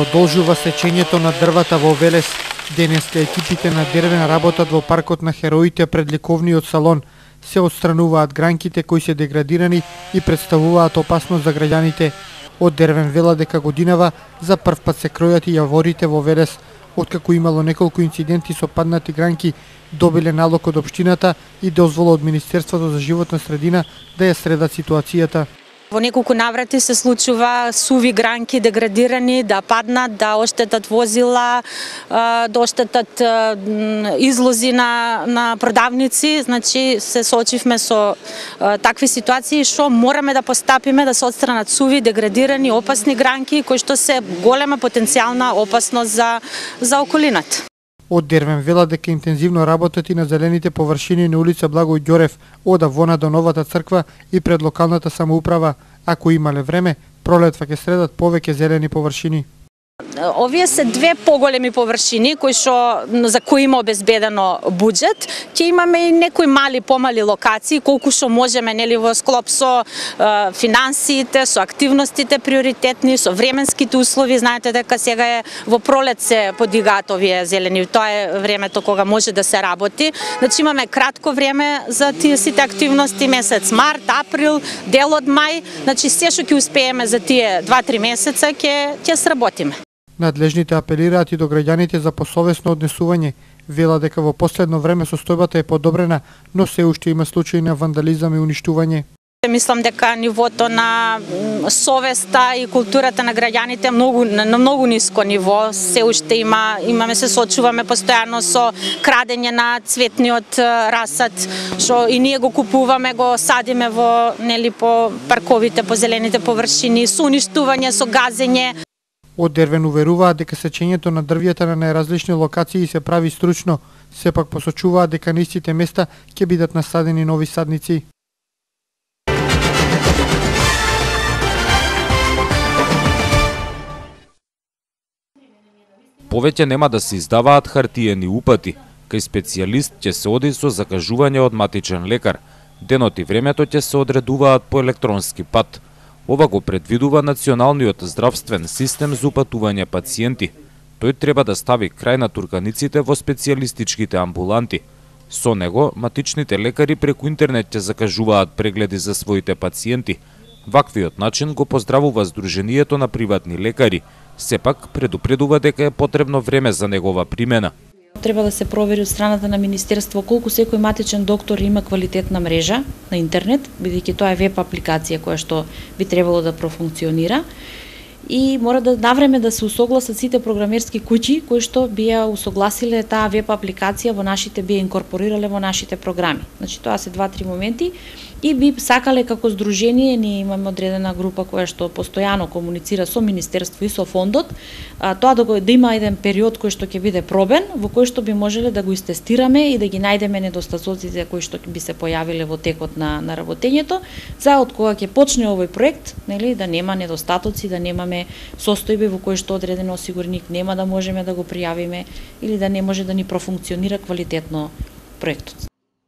Продолжува сечењето на дрвата во Велес. Денеска екипите на Дервен работат во паркот на Хероите пред ликовниот салон. Се отстрануваат гранките кои се деградирани и представуваат опасност за граѓаните. Од Дервен вела дека годинава за прв пат се кројат и јаворите во Велес. Откако имало неколку инциденти со паднати гранки, добиле налог од општината и дозвола од Министерството за животна средина да ја средат ситуацијата. Во неколку наврати се случува суви гранки деградирани да паднат, да оштетат возила, да оштетат излози на продавници. Значи се соочивме со такви ситуации што мораме да постапиме да се отстранат суви, деградирани, опасни гранки кои што се голема потенцијална опасност за околината. Од Дервен вела дека интензивно работат и на зелените површини на улица Благој Ѓорев, од Авона до Новата црква и пред локалната самоуправа. Ако имале време, пролетва ќе средат повеќе зелени површини. Овие се две поголеми површини за кои има обезбедено буџет. Ќе имаме и некои помали локации, колку што можеме во склоп со финансиите, со активностите приоритетни, со временските услови. Знаете дека сега е во пролет се подигаат овие зелени. Тоа е времето кога може да се работи. Значи имаме кратко време за тие сите активности, месец март, април, дел од мај. Значи се што ќе успееме за тие 2-3 месеца ќе сработиме. Надлежните апелираат и до граѓаните за посовесно однесување. Вела дека во последно време состојбата е подобрена, но се уште има случаи на вандализам и уништување. Мислам дека нивото на совеста и културата на граѓаните на многу ниско ниво. Се уште имаме се соочуваме постојано со крадење на цветниот расад, што и ние го купуваме, го садиме по парковите, по зелените површини, со уништување, со газење. Од Дервен уверуваат дека сечењето на дрвјата на најразлични локации се прави стручно, сепак посочуваат дека на истите места ќе бидат насадени нови садници. Повеќе нема да се издаваат хартиени упати. Кај специјалист ќе се оди со закажување од матичен лекар. Денот и времето ќе се одредуваат по електронски пат. Ова го предвидува Националниот здравствен систем за упатување пациенти. Тој треба да стави крај на турканиците во специјалистичките амбуланти. Со него, матичните лекари преку интернет ќе закажуваат прегледи за своите пациенти. Ваквиот начин го поздравува Сдруженијето на приватни лекари, сепак предупредува дека е потребно време за негова примена. Треба да се провери од страната на Министерство колку секој матичен доктор има квалитетна мрежа на интернет, бидејќи тоа е веб апликација која што би требало да профункционира. И мора да навреме да се усогласат сите програмерски куќи кои што би ја усогласиле таа веб апликација би ја инкорпорирале во нашите програми. Значи тоа се 2-3 моменти и би сакале како здружение, ние имаме одредена група која што постојано комуницира со Министерство и со фондот, тоа да има еден период кој што ќе биде пробен, во кој што би можеле да го истестираме и да ги најдеме недостатоците кои што би се појавиле во текот на работењето, за од кога ќе почне овој проект, да нема недостатоци, да немаме состојби во кои што одреден осигурник нема да можеме да го пријавиме или да не може да ни профункционира квалитетно проектот.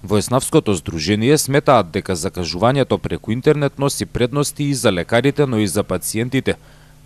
Во Еснавското здружение сметаат дека закажувањето преку интернет носи предности и за лекарите, но и за пациентите.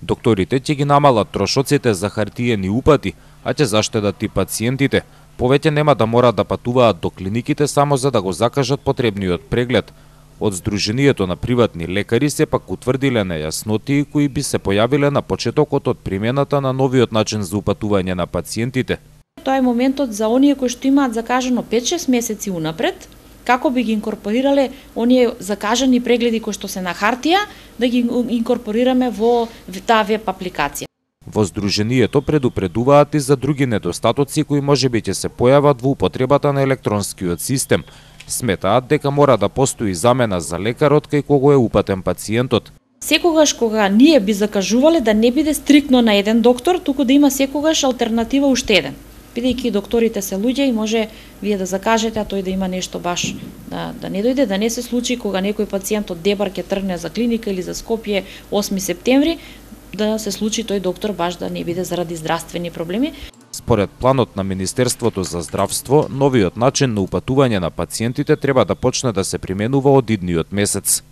Докторите ќе ги намалат трошоците за хартиени упати, а ќе заштедат и пациентите. Повеќе нема да мора да патуваат до клиниките само за да го закажат потребниот преглед. Од Сдруженијето на приватни лекари сепак утврдиле нејаснотии кои би се појавиле на почетокот од примената на новиот начин за упатување на пациентите. Тоа е моментот за оние кои што имаат закажано 5-6 месеци унапред, како би ги инкорпорирале оние закажани прегледи кои што се на хартија, да ги инкорпорираме во таа веб апликација. Во Сдруженијето предупредуваат и за други недостатоци кои можеби ќе се појават во употребата на електронскиот систем. Сметаат дека мора да постои замена за лекарот кај кого е упатен пациентот. Секогаш кога ние би закажувале да не биде стриктно на еден доктор, туку да има секогаш алтернатива уште еден. Бидејќи докторите се луѓе и може вие да закажете, а тој да има нешто баш да не дојде, да не се случи кога некој пациент од Дебар ќе тргне за клиника или за Скопје 8 септември, да се случи тој доктор баш да не биде заради здравствени проблеми. Според планот на Министерството за здравство, новиот начин на упатување на пациентите треба да почне да се применува од идниот месец.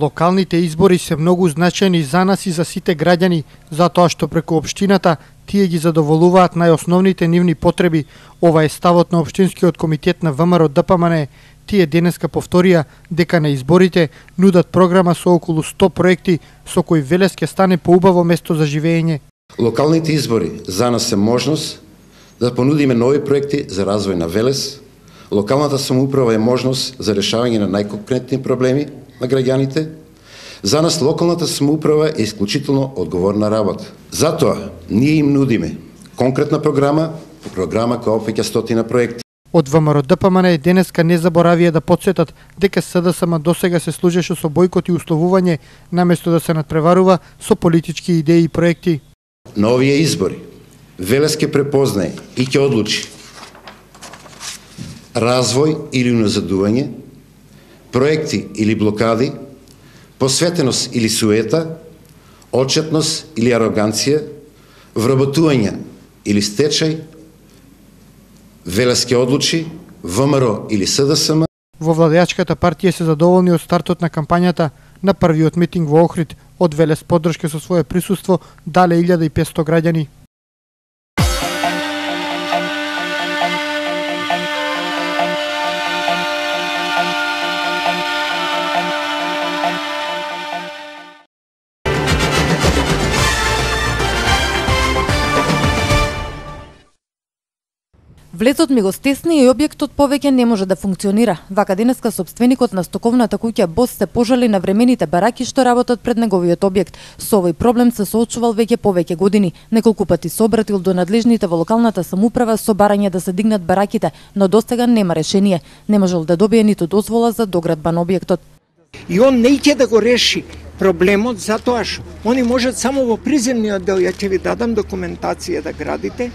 Локалните избори се многу значајни за нас и за сите граѓани, затоа што преку општината тие ги задоволуваат најосновните нивни потреби. Ова е ставот на општинскиот комитет на ВМРО ДПМН. Тие денеска повторија дека на изборите нудат програма со околу 100 проекти со кои Велес ќе стане поубаво место за живење. Локалните избори за нас се можност да понудиме нови проекти за развој на Велес. Локалната самоуправа е можност за решавање на најконкретни проблеми на граѓаните. За нас локалната самоуправа е исклучително одговорна работа. Затоа ние им нудиме конкретна програма која опфаќа стотина проекти. Од ВМРО ДПМН денеска не заборавија да потсетат дека СДСМ досега се служеше со бојкот и условување наместо да се надпреварува со политички идеи и проекти. На овие избори Велес ќе препознае и ќе одлучи развој или уназадување, проекти или блокади, посветеност или суета, отчетност или ароганција, вработување или стечај. Велес ќе одлучи ВМРО или СДСМ. Во владеачката партија се задоволни од стартот на кампањата. На првиот митинг во Охрид од Велес поддршка со свое присуство дале 1500 граѓани. Влезот ми го стесни и објектот повеќе не може да функционира. Вака денеска сопственикот на стоковната куќа Бос се пожали на времените бараки што работат пред неговиот објект. Со овој проблем се соочувал веќе повеќе години. Неколку пати се обратил до надлежните во локалната самоуправа со барање да се дигнат бараките, но достега нема решение. Не можел да добие ниту дозвола за доградба на објектот. И он не ќе да го реши проблемот затоа што они можат само во приземниот дел, ја ќе ви дадам документација да градите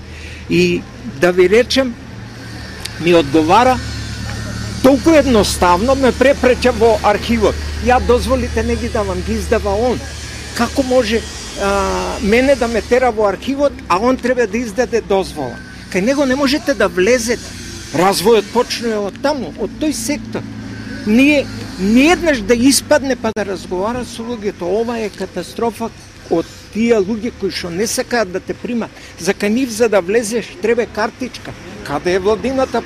и да ви речем ми одговара толку едноставно ме препреча во архивот. Ја дозволите не ги давам, ги издава он. Како може мене да ме тера во архивот, а он треба да издаде дозвола? Кај него не можете да влезете. Развојот почнува од таму, од тој сектор. Ние еднаш да испадне па да разговара со луѓето. Ова е катастрофа од тие луѓе кои што не сакаат да те примат. За кај нив за да влезеш треба картичка. Каде е владината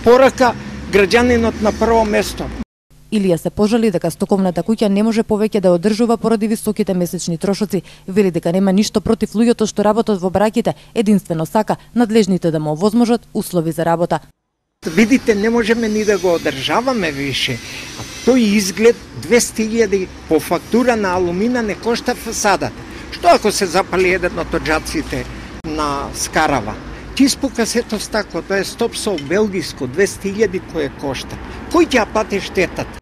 порака граѓанинот на прво место? Илија се пожали дека стоковната куќа не може повеќе да одржува поради високите месечни трошоци. Вели дека нема ништо против луѓето што работат во бараките, единствено сака надлежните да му овозможат услови за работа. Видите, не можеме ни да го одржаваме више. Тој изглед 200.000 по фактура на алумина не кошта фасадата. Што ако се запали еден од оджаците на скарава? Ти спука сето стакло, тоа е стопсол белгиско, 200.000 кој кошта. Кој ќе ја плати штетата?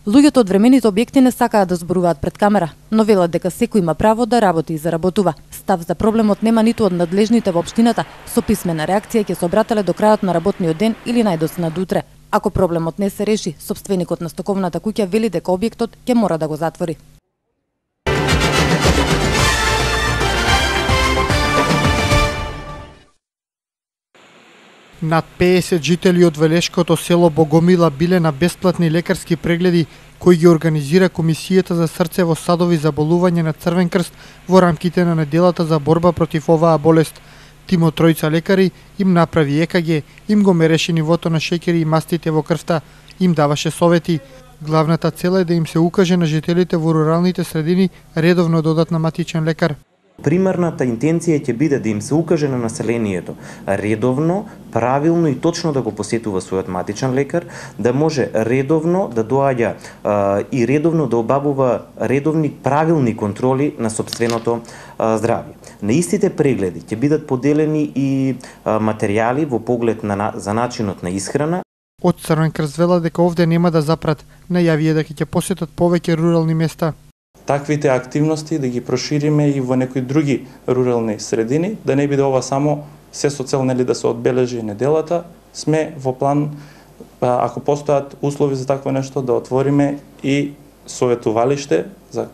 Луѓето од времените објекти не сакаат да зборуваат пред камера, но велат дека секој има право да работи и заработува. Став за проблемот нема ниту од надлежните во општината, со писмена реакција ќе се обрателе до крајот на работниот ден или најдосна до утре. Ако проблемот не се реши, сопственикот на стоковната куќа вели дека објектот ќе мора да го затвори. Над 50 жители од велешкото село Богомила биле на бесплатни лекарски прегледи кои ги организира Комисијата за срцево садови заболување на Црвен крст во рамките на неделата за борба против оваа болест. Тимот тројца лекари им направи ЕКГ, им го мереше нивото на шеќери и мастите во крвта, им даваше совети. Главната цел е да им се укаже на жителите во руралните средини редовно додат на матичен лекар. Примарната интенција ќе биде да им се укаже на населението редовно, правилно и точно да го посетува својот матичен лекар, да може редовно да доаѓа и редовно да обавува редовни правилни контроли на сопственото здравје. На истите прегледи ќе бидат поделени и материјали во поглед за начинот на исхрана. Од Црвен крст вела дека овде нема да запрат, најавија дека ќе посетат повеќе рурални места. Таквите активности да ги прошириме и во некои други рурални средини, да не биде ова само се со цел да се одбележи неделата. Сме во план, ако постојат услови за такво нешто, да отвориме и советувалиште за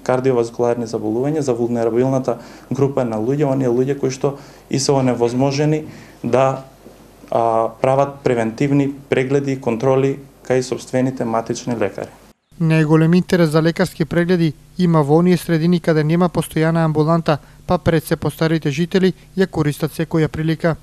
кардиоваскуларни заболувања, за вулнерабилната група на луѓе, оние луѓе кои што и се оневозможени да прават превентивни прегледи и контроли кај сопствените матични лекари. Најголем интерес за лекарски прегледи има во оние средини каде нема постојана амбуланта, па пред се постарите жители ја користат секоја прилика.